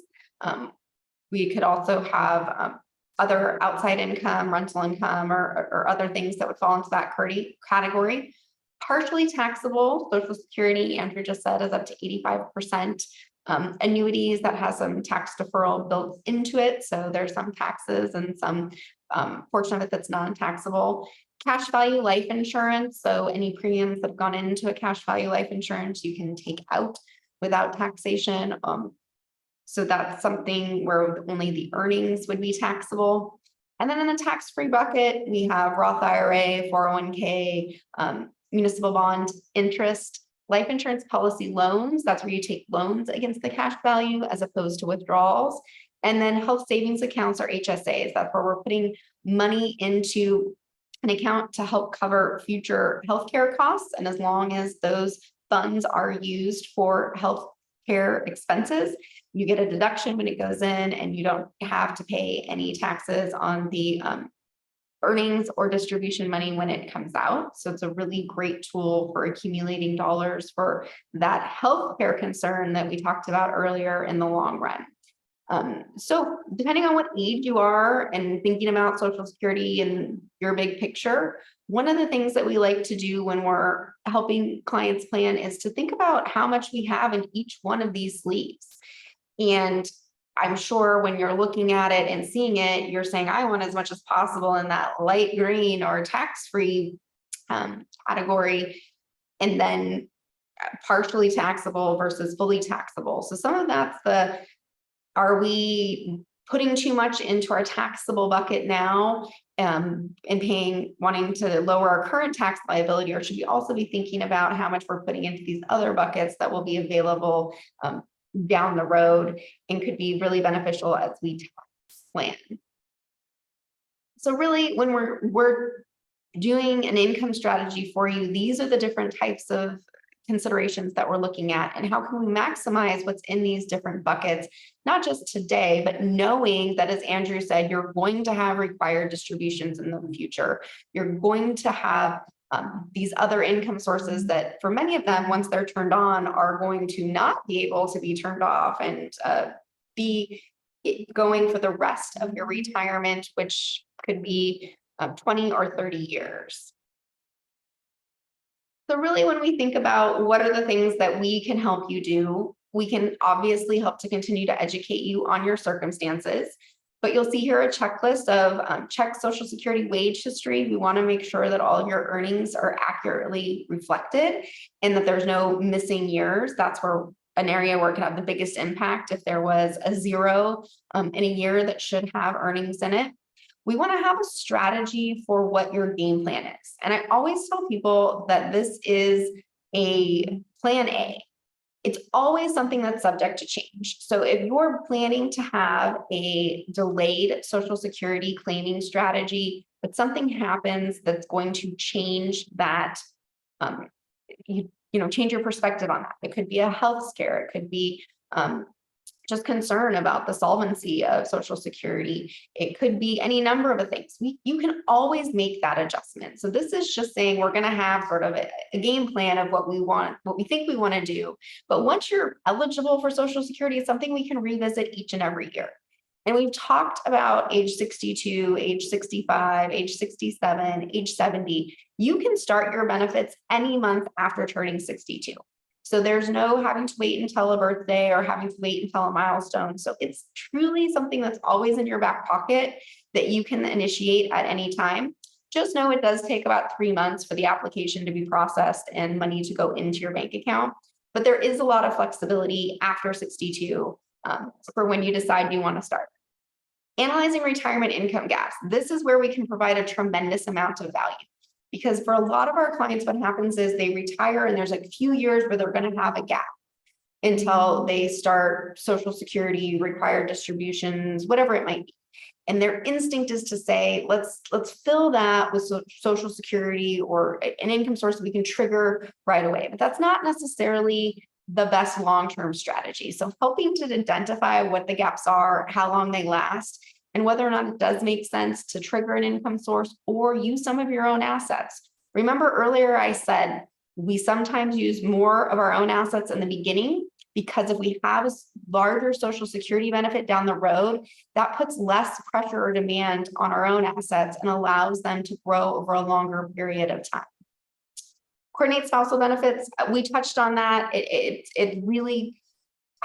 We could also have other outside income, rental income, or other things that would fall into that category. Partially taxable, Social Security, Andrew just said, is up to 85%. Annuities, that has some tax deferral built into it. So there's some taxes and some portion of it that's non-taxable. Cash value life insurance. So any premiums that have gone into a cash value life insurance, you can take out without taxation. So that's something where only the earnings would be taxable. And then in the tax-free bucket, we have Roth IRA, 401k, municipal bond interest, life insurance policy loans. That's where you take loans against the cash value as opposed to withdrawals. And then health savings accounts, or HSAs. That's where we're putting money into an account to help cover future healthcare costs. And as long as those funds are used for healthcare expenses, you get a deduction when it goes in, and you don't have to pay any taxes on the earnings or distribution money when it comes out. So it's a really great tool for accumulating dollars for that healthcare concern that we talked about earlier in the long run. So depending on what age you are and thinking about Social Security and your big picture, one of the things that we like to do when we're helping clients plan is to think about how much we have in each one of these sleeves. And I'm sure when you're looking at it and seeing it, you're saying, I want as much as possible in that light green or tax-free category, and then partially taxable versus fully taxable. So some of that's are we putting too much into our taxable bucket now and wanting to lower our current tax liability, or should we also be thinking about how much we're putting into these other buckets that will be available down the road and could be really beneficial as we tax plan? So really, when we're doing an income strategy for you, these are the different types of considerations that we're looking at, and how can we maximize what's in these different buckets, not just today, but knowing that, as Andrew said, you're going to have required distributions in the future. You're going to have these other income sources that, for many of them, once they're turned on, are going to not be able to be turned off and be going for the rest of your retirement, which could be 20 or 30 years. So really, when we think about what are the things that we can help you do, we can obviously help to continue to educate you on your circumstances. But you'll see here a checklist of check Social Security wage history. We want to make sure that all of your earnings are accurately reflected and that there's no missing years. That's where an area where it could have the biggest impact if there was a zero in a year that should have earnings in it. We want to have a strategy for what your game plan is. And I always tell people that this is a plan A. It's always something that's subject to change. So if you're planning to have a delayed Social Security claiming strategy, but something happens that's going to change that, change your perspective on that. It could be a health scare. It could be just concern about the solvency of Social Security. It could be any number of things. You can always make that adjustment. So this is just saying we're going to have sort of a game plan of what we want, what we think we want to do. But once you're eligible for Social Security, it's something we can revisit each and every year. And we've talked about age 62, age 65, age 67, age 70. You can start your benefits any month after turning 62. So there's no having to wait until a birthday or having to wait until a milestone. So it's truly something that's always in your back pocket that you can initiate at any time. Just know it does take about 3 months for the application to be processed and money to go into your bank account. But there is a lot of flexibility after 62 for when you decide you want to start. Analyzing retirement income gaps. This is where we can provide a tremendous amount of value. Because for a lot of our clients, what happens is they retire and there's a few years where they're going to have a gap until they start Social Security, required distributions, whatever it might be. And their instinct is to say, let's fill that with Social Security or an income source that we can trigger right away. But that's not necessarily the best long-term strategy. So helping to identify what the gaps are, how long they last, and whether or not it does make sense to trigger an income source or use some of your own assets. Remember earlier I said we sometimes use more of our own assets in the beginning, because if we have a larger Social Security benefit down the road, that puts less pressure or demand on our own assets and allows them to grow over a longer period of time. Coordinate spousal benefits, we touched on that. It really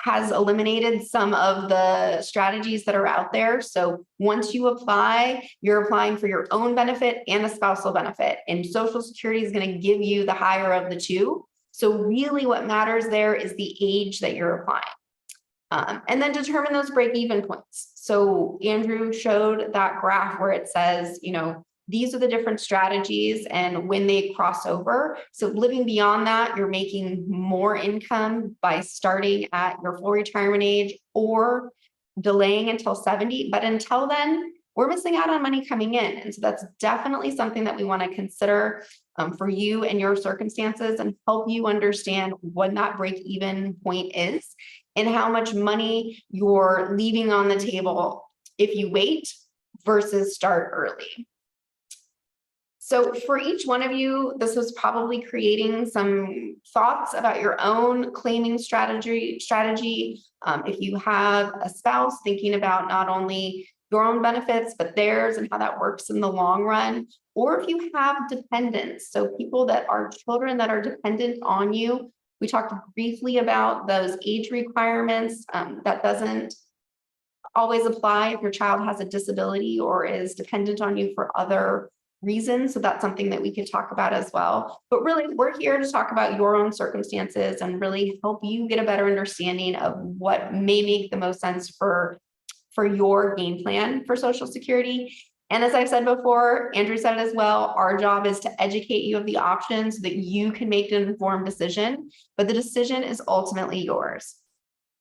has eliminated some of the strategies that are out there. So once you apply, you're applying for your own benefit and a spousal benefit, and Social Security is going to give you the higher of the two. So really what matters there is the age that you're applying. And then determine those break-even points. So Andrew showed that graph where it says, these are the different strategies and when they cross over. So living beyond that, you're making more income by starting at your full retirement age or delaying until 70. But until then, we're missing out on money coming in. And so that's definitely something that we want to consider for you and your circumstances, and help you understand when that break-even point is and how much money you're leaving on the table if you wait versus start early. So for each one of you, this was probably creating some thoughts about your own claiming strategy. If you have a spouse, thinking about not only your own benefits, but theirs and how that works in the long run. Or if you have dependents, so people that are children that are dependent on you. We talked briefly about those age requirements. That doesn't always apply if your child has a disability or is dependent on you for other reasons. So that's something that we could talk about as well. But really, we're here to talk about your own circumstances and really help you get a better understanding of what may make the most sense for your game plan for Social Security. And as I said before, Andrew said it as well, our job is to educate you of the options so that you can make an informed decision, but the decision is ultimately yours.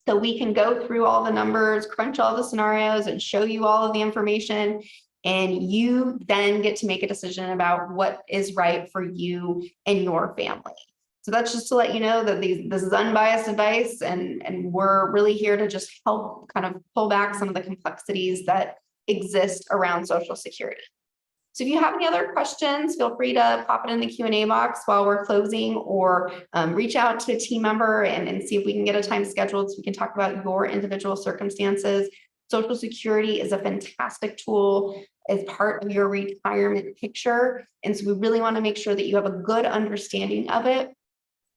So we can go through all the numbers, crunch all the scenarios, and show you all of the information. And you then get to make a decision about what is right for you and your family. So that's just to let you know that this is unbiased advice, and we're really here to just help kind of pull back some of the complexities that exist around Social Security. So if you have any other questions, feel free to pop it in the Q&A box while we're closing, or reach out to a team member and see if we can get a time scheduled so we can talk about your individual circumstances. Social Security is a fantastic tool as part of your retirement picture. And so we really want to make sure that you have a good understanding of it,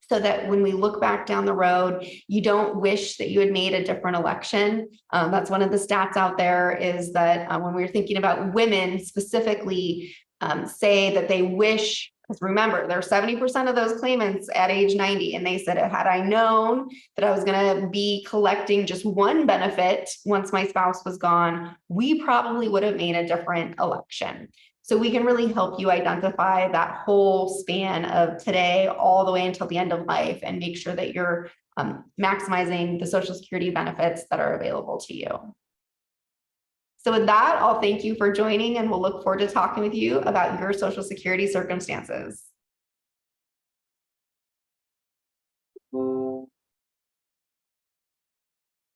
so that when we look back down the road, you don't wish that you had made a different election. That's one of the stats out there, is that when we're thinking about women specifically, say that they wish, because remember, there are 70% of those claimants at age 90, and they said, had I known that I was going to be collecting just one benefit once my spouse was gone, we probably would have made a different election. So we can really help you identify that whole span of today all the way until the end of life, and make sure that you're maximizing the Social Security benefits that are available to you. So with that, I'll thank you for joining, and we'll look forward to talking with you about your Social Security circumstances.